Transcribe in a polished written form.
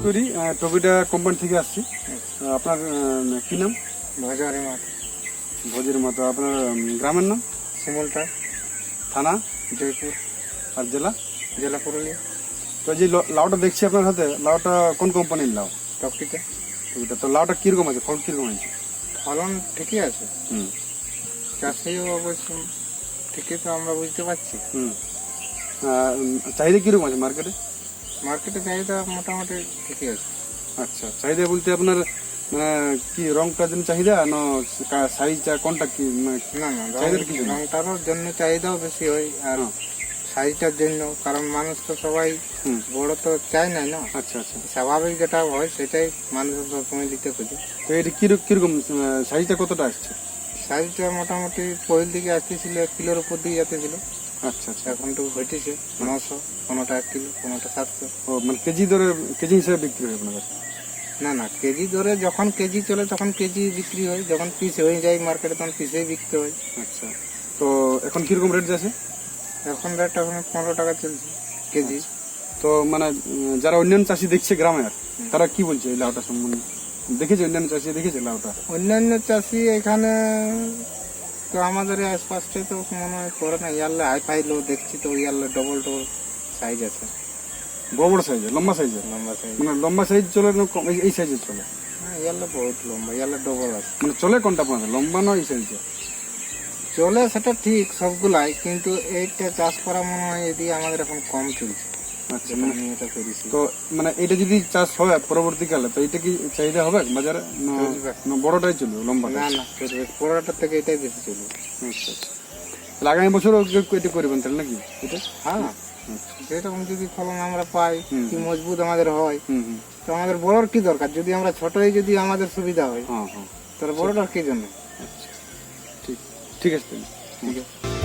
তৈরি টবিটা কোম্পানি থেকে আসছি। আপনার কি নাম? ভজারি মাঠ, ভোজের মতো। আপনার গ্রামের নাম? শিমুলটা, থানা জয়পুর, আর জেলা? জেলা পুরুলিয়া। তো যে লাউটা দেখছি আপনার হাতে, লাউটা কোন কোম্পানির লাউ? টকটিতে টবিটা তো লাউটা কিরকম আছে, ফল কিরকম আছে? ফলন ঠিকই আছে, হুম চাষিও অবশ্য ঠিকই তো আমরা বুঝতে পারছি। হুম। চাহিদা কিরকম আছে মার্কেটে? মার্কেটে চাহিদা মোটামুটি ঠিকই আছে। আচ্ছা, চাহিদা বলতে আপনার কি রংটার জন্য চাহিদা না সাইজটা কোনটা কি না না, চাহিদাটা কি জন্য? রংটারও জন্য চাহিদাও বেশি হয়, আর হ্যাঁ। সাইজটার জন্য, কারণ মানুষ তো সবাই হুম। বড় তো চায় না, না আচ্ছা আচ্ছা। স্বাভাবিক যেটা হয় সেটাই মানুষ সবসময় দিতে খোঁজে। তো এটা কিরকম সাইজটা কতটা আসছে? সাইজটা মোটামুটি পরের দিকে আসতেছিল 1 কিলোর উপর দিয়ে যাতেছিল, আচ্ছা আচ্ছা। এখন তো ঘটেছে 900, কোনোটা 1 কিলো, কোনোটা 700। ও মানে কেজি দরে, কেজি হিসেবে বিক্রি হয় আপনার কাছে? না না, কেজি ধরে যখন কেজি চলে তখন কেজি বিক্রি হয়, যখন পিস হয়ে যায় মার্কেটে তখন পিসেই বিকতে হয়। আচ্ছা, তো এখন কিরকম রেট যাচ্ছে? এখন রেটটা এখন 15 টাকা চলছে কেজি। তো মানে যারা অন্যান্য চাষি দেখছে গ্রামের, তারা কি বলছে এই লাউটা সম্বন্ধে? দেখেছে অন্যান্য চাষি, দেখেছে লাউটা? অন্যান্য চাষি এখানে তো আমাদের এই আশপাশটাই তো মনে হয় করে না, ইয়ারলে হাই ফাই লো দেখছি তো, ইয়ারলে ডবল সাইজ আছে, বড় বড় সাইজের, লম্বা সাইজের? লম্বা সাইজ। মানে লম্বা সাইজ চলে না এই সাইজের চলে? হ্যাঁ, ইয়ারলে বহুত লম্বা, ইয়ারলে ডবল আছে। মানে চলে কোনটা আপনাদের, লম্বা না এই সাইজটা? চলে সেটা ঠিক সবগুলাই, কিন্তু এইটা চাষ করা মনে হয় এদিকে আমাদের এখন কম চলছে। আচ্ছা, যেটা আমি এটা করেছি। তো মানে এটা যদি চাষ হয় পরবর্তীকালে, তো এটা কি চাহিদা হবে বাজারে চলবে। না বড়টাই চলবে, লম্বা? না না, চলবে, পনেরোটার থেকে এটাই বেশি চলবে। আচ্ছা আচ্ছা। তাহলে আগামী বছরও এটা করবেন তাহলে নাকি এটা? হ্যাঁ, যেরকম যদি ফলন আমরা পাই, হুম। কি মজবুত আমাদের হয়, হুম হুম। তো আমাদের বড়র কি দরকার? যদি আমরা ছোটই যদি আমাদের সুবিধা হয়, হ্যাঁ হ্যাঁ। তাহলে বড়টার কি জন্য? আচ্ছা, ঠিক ঠিক আছে তাহলে। ঠিক আছে।